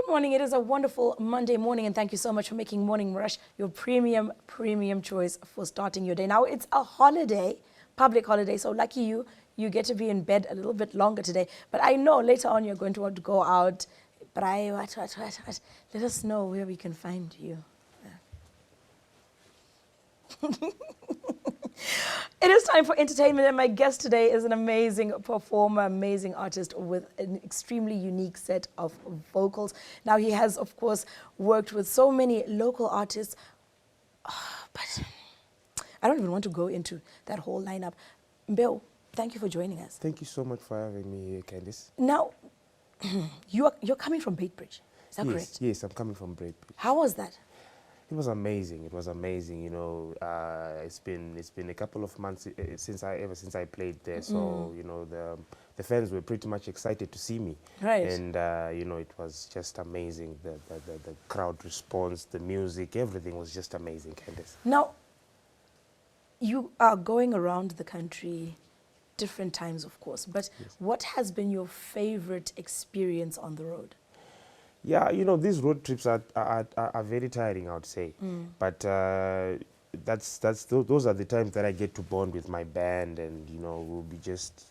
Good morning. It is a wonderful Monday morning, and thank you so much for making Morning Rush your premium choice for starting your day. Now, it's a holiday, public holiday, so lucky you, you get to be in bed a little bit longer today. But I know later on you're going to want to go out. But what? Let us know where we can find you. It is time for entertainment, and my guest today is an amazing performer, amazing artist with an extremely unique set of vocals. Now, he has, of course, worked with so many local artists, but I don't even want to go into that whole lineup. Mbeu, thank you for joining us. Thank you so much for having me here, Candice. Now, you're coming from Beitbridge, is that correct? Yes, I'm coming from Beitbridge. How was that? It was amazing. It was amazing. You know, it's been a couple of months since I played there. So you know, the fans were pretty much excited to see me. Right. And you know, it was just amazing. The crowd response, the music, everything was just amazing, Candice. Now, you are going around the country, different times, of course. But Yes. what has been your favorite experience on the road? Yeah, you know, these road trips are very tiring, I would say. But those are the times that I get to bond with my band, and you know, we'll be just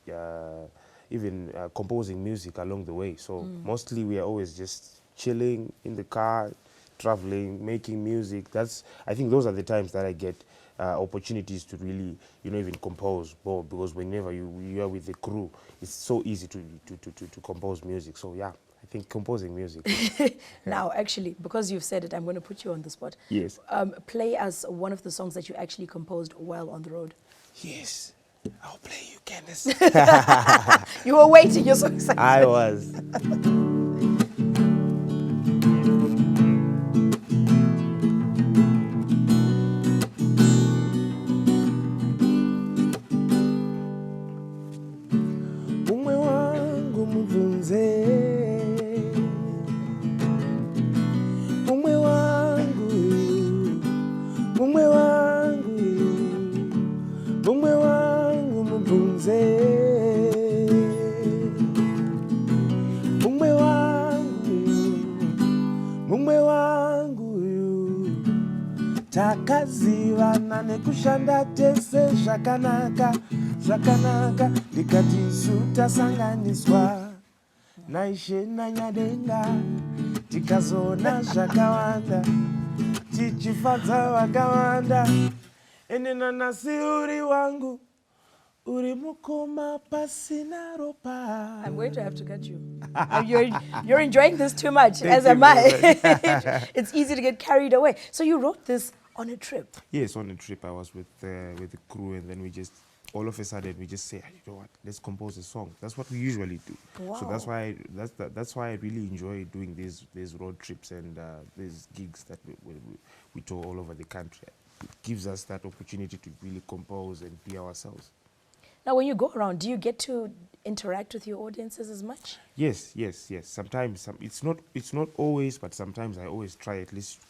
even composing music along the way. So mostly we are always just chilling in the car, traveling, making music. I think those are the times that I get opportunities to really, you know, even compose more, because whenever you are with the crew, it's so easy to compose music. So yeah, I think composing music. Now, actually, because you've said it, I'm going to put you on the spot. Yes. Play us one of the songs that you actually composed while on the road. Yes, I'll play you, Candice. You were waiting, you're so excited. I was. Umwe wangu mvunze, umwe wangu, umwe wangu, umwe wangu mvunze, umwe wangu, umwe wangu, takazivana nekushanda tese zvakanaka zvakanaka, ndikati sutasanganiswa naishe nanyadenga, tikazona zvakawanda tichifadza vakawanda, ene nanasi uri wangu uri mukoma pasina ropa. I'm going to have to cut you. You're enjoying this too much, Thank as you am I. very much. It's easy to get carried away. So you wrote this on a trip. Yes, on a trip I was with the crew, and then we just all of a sudden we just say, you know what, let's compose a song. That's what we usually do. Wow. So that's why I really enjoy doing these road trips and these gigs that we tour all over the country. It gives us that opportunity to really compose and be ourselves. Now, when you go around, do you get to interact with your audiences as much? Yes. Sometimes it's not always, but sometimes I always try at least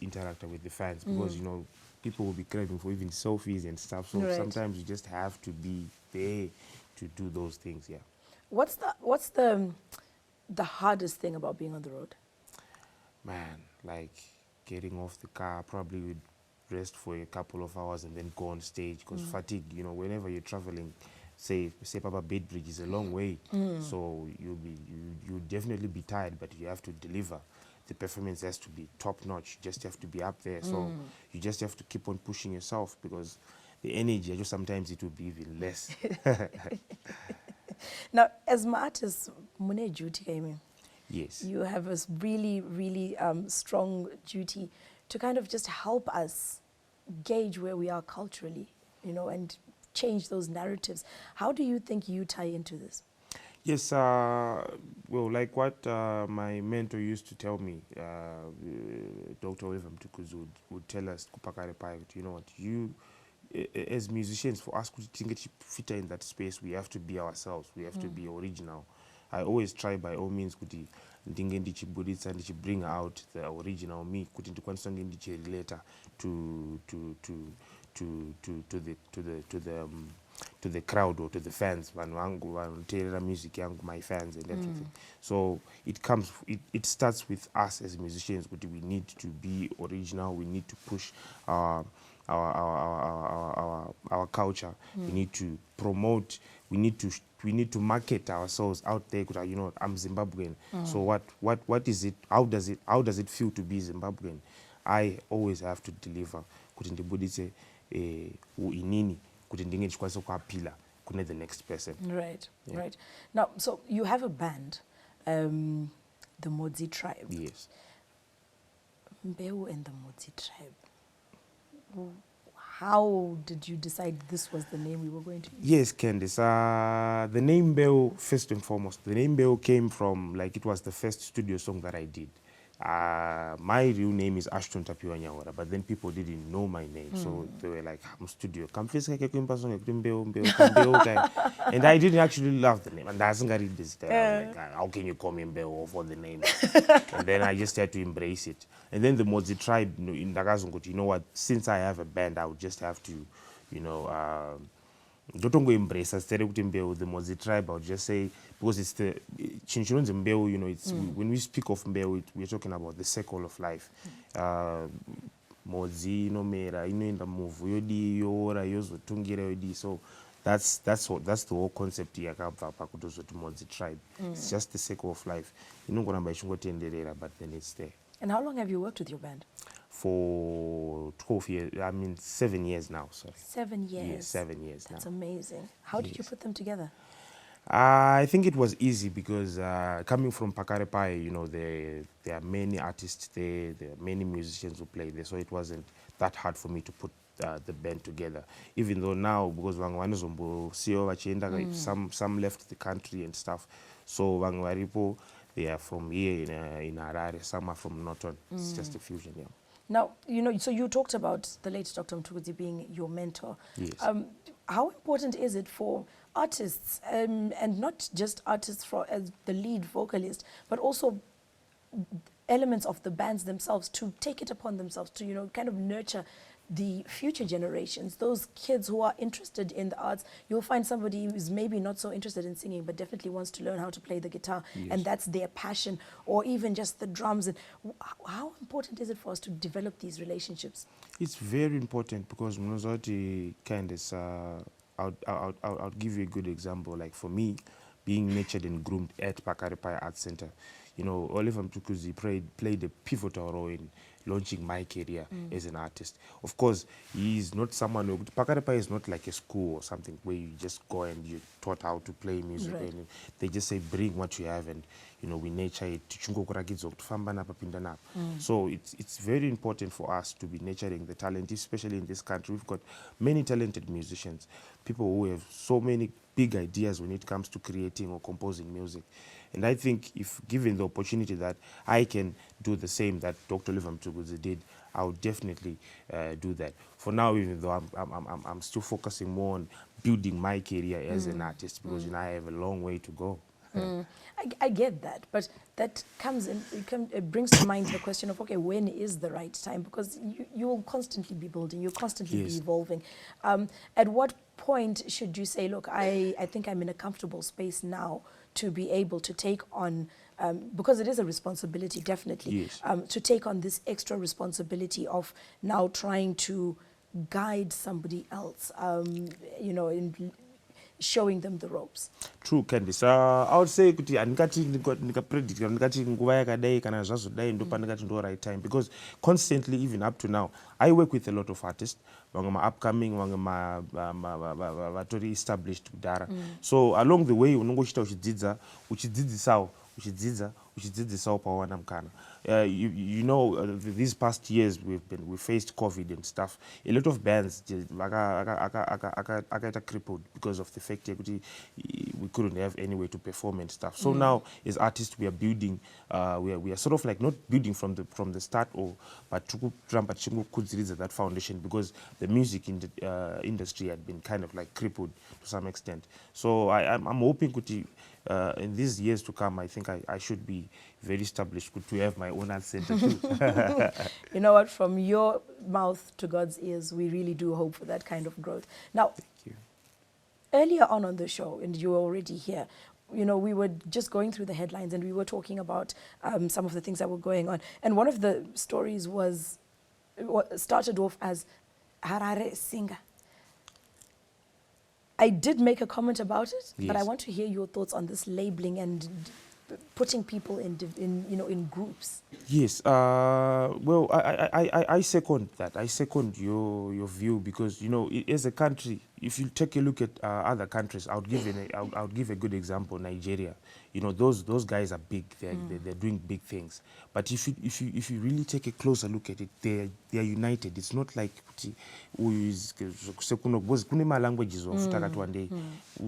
interact with the fans, because you know, people will be craving for even selfies and stuff. So Right. sometimes you just have to be there to do those things. Yeah. What's the hardest thing about being on the road? Man, like getting off the car, probably would rest for a couple of hours and then go on stage, because fatigue, you know, whenever you're traveling, say Papa Beitbridge is a long way, so you'll definitely be tired, but you have to deliver. The performance has to be top notch. You just have to be up there. So you just have to keep on pushing yourself, because the energy, just sometimes it will be even less. Now, as my artist, Mone duty came in. Yes. You have a really strong duty to kind of just help us gauge where we are culturally, you know, and change those narratives. How do you think you tie into this? Yes, well, like what my mentor used to tell me, Dr. Oliver Mtukuzu would tell us, you know what, you, as musicians, for us to fit in that space, we have to be ourselves, we have to be original. I always try by all means kuti ndinge ndichibuditsa bring out the original me, kuti ndikwanisa ndichirelate to the to the crowd or to the fans, vanhu vangu vanoteerera music yangu, my fans and everything. So it starts with us as musicians, but we need to be original, we need to push our culture, we need to promote, we need to market ourselves out there. You know, I'm Zimbabwean. So what is it? How does it feel to be Zimbabwean? I always have to deliver kuti ndibuditse inini kuti ndinge ndichikwanisa kuapila kune the next person. Right. Now, so you have a band, the Modzi Tribe. Yes. Mbeu and the Modzi Tribe. How did you decide this was the name we were going to use? Yes, Candice. The name Mbeu, first and foremost, the name Mbeu came from, like, it was the first studio song that I did. My real name is Ashton Tapiwa Nyawara, but then people didn't know my name, so they were like, I'm studio. And I didn't actually love the name, and I wasn't read this. I was like, how can you call me Mbeu for the name? And then I just had to embrace it. And then the Modzi Tribe, in Ndakazunguti, you know what, since I have a band, I would just have to, you know, don't embrace us. The Modzi Tribe, I would just say, because it's the Chinchurun's Mbeu, you know, it's when we speak of Mbeu, we're talking about the circle of life. Modzi, no mera, in the move, yodi, yora, yozo, tungira, yodi. So that's the whole concept here. Modzi Tribe. It's just the circle of life. You know, but then it's there. And how long have you worked with your band? For 12 years, 7 years now, sorry. 7 years? Yes, 7 years That's now. amazing. How did you put them together? I think it was easy because coming from Pakarepai, you know, there are many artists there are many musicians who play there, so it wasn't that hard for me to put the band together. Even though now, because some left the country and stuff, so Waripo, they are from here in Harare, some are from Norton. It's just a fusion, yeah. Now, you know, so you talked about the late Dr. Mtukudzi being your mentor. Yes. How important is it for artists, and not just artists as the lead vocalist, but also elements of the bands themselves to take it upon themselves to, you know, kind of nurture the future generations, those kids who are interested in the arts? You'll find somebody who's maybe not so interested in singing, but definitely wants to learn how to play the guitar, and that's their passion, or even just the drums. And how important is it for us to develop these relationships? It's very important because Mnozoti Candice, I'll give you a good example. Like for me, being nurtured and groomed at Pakarepai Arts Center, you know, Oliver Mtukudzi played a pivotal role in launching my career as an artist. Of course, he is not someone who, Pakarepai is not like a school or something where you just go and you're taught how to play music. Right. And they just say, bring what you have, and, you know, we nurture it. So it's very important for us to be nurturing the talent, especially in this country. We've got many talented musicians, people who have so many big ideas when it comes to creating or composing music. And I think if given the opportunity that I can do the same that Dr. Oliver Mtukudzi did, I would definitely do that. For now, even though I'm still focusing more on building my career as an artist, because you know, I have a long way to go. I get that, but that comes in, it brings to mind the question of, okay, when is the right time? Because you will constantly be building, you'll constantly be evolving. At what point should you say, look, I think I'm in a comfortable space now to be able to take on, because it is a responsibility, definitely, to take on this extra responsibility of now trying to guide somebody else, you know, in showing them the ropes? True, Candice. I would say kuti nika predict nikati nguva yakadai kana zvazodai ndo pandikati ndo right time, because constantly, even up to now, I work with a lot of artists, vamwe ma upcoming, vamwe vatori established kudhara. So along the way unongochita uchidzidzisawo pawana mukana. You know, these past years we faced COVID and stuff. A lot of bands akaita crippled because of the fact that we couldn't have any way to perform and stuff. So now, as artists, we are building. We are sort of like not building from the start, but that foundation, because the music industry had been kind of like crippled to some extent. So I'm hoping in these years to come, I think I should be very established to have my own art center too. You know what, from your mouth to God's ears, we really do hope for that kind of growth. Now, thank you. Earlier on the show, and you were already here, you know, we were just going through the headlines and we were talking about some of the things that were going on. And one of the stories was, started off as Harare singer. I did make a comment about it, but I Yes. want to hear your thoughts on this labeling and putting people in groups. Yes. Well, I second that. I second your view because as a country, if you take a look at other countries, I would give a good example. Nigeria. Those guys are big. They're doing big things. But if you really take a closer look at it, they are united. It's not like kune ma languages of takati one day.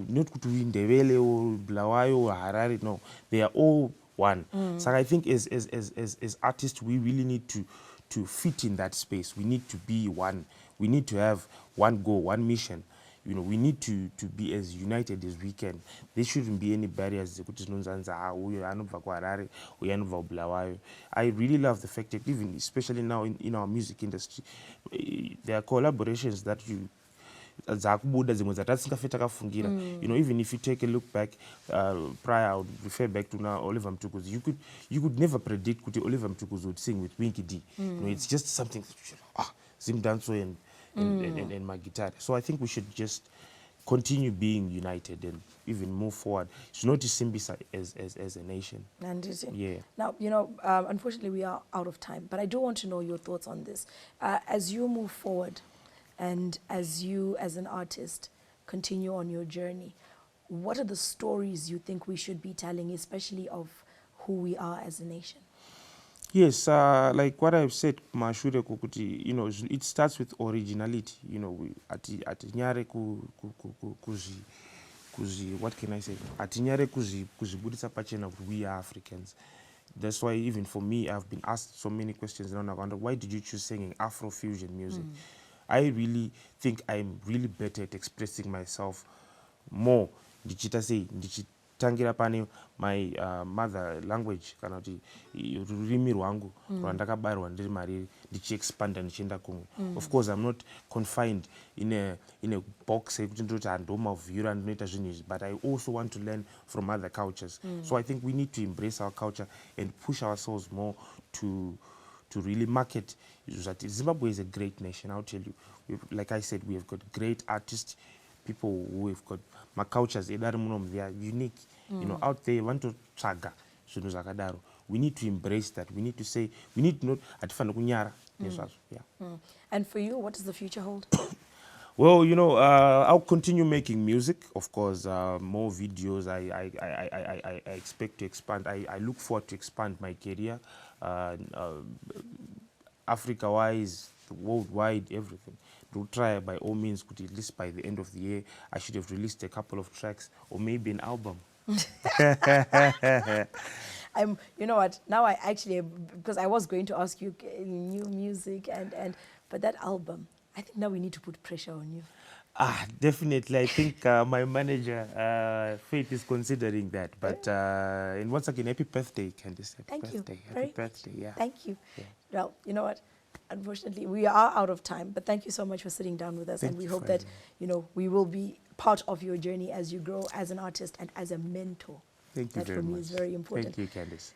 Not kuti uindebele or Bulawayo or Harare. No, they are all one. So I think as artists, we really need to fit in that space. We need to be one. We need to have one goal, one mission. We need to be as united as we can. There shouldn't be any barriers. I really love the fact that even, especially now in our music industry, there are collaborations that even if you take a look back prior, I would refer back to now Oliver Mtukuz. You could never predict kuti Oliver Mtukuz would sing with Winky D. It's just something Zim Danso and my guitar. So I think we should just continue being united and even move forward. It's not to Simbisa as a nation. And Yeah. now, unfortunately, we are out of time, but I do want to know your thoughts on this. As you move forward and as you, as an artist, continue on your journey, what are the stories you think we should be telling, especially of who we are as a nation? Yes, like what I've said, Mashure Kukuti, it starts with originality. Atinyare kuzi, what can I say? Atinyare kuzibudisa pachena, we are Africans. That's why even for me, I've been asked so many questions around. I wonder, why did you choose singing Afro-fusion music? I really think I'm really better at expressing myself more. Tangira pane my mother language kana kuti rurimi rwangu rwandakabarwa ndiri mariri ndichiexpanda ndichienda kumwe. Of course, I'm not confined in a box ekuti ndoti handomavhura ndinoita zvinhu izvi, but I also want to learn from other cultures. So I think we need to embrace our culture and push ourselves more to really market. Zimbabwe is a great nation, I'll tell you. Like I said, we have got great artists, people who have got my cultures, they are unique. Out there, want to chaga. We need to embrace that. We need to say, we need to know atifana kunyara. And for you, what does the future hold? Well, I'll continue making music. Of course, more videos. I expect to expand. I look forward to expand my career, Africa-wise, worldwide, everything. To try by all means, at least by the end of the year, I should have released a couple of tracks or maybe an album. You know what? Now I actually, because I was going to ask you new music but that album, I think now we need to put pressure on you. Definitely. I think my manager, Faith, is considering that. But and once again, happy birthday, Candice. Thank you. Happy birthday. Yeah. Thank you. Yeah. Well, you know what? Unfortunately, we are out of time, but thank you so much for sitting down with us. And we hope that, we will be part of your journey as you grow as an artist and as a mentor. Thank you very much. That for me is very important. Thank you, Candice.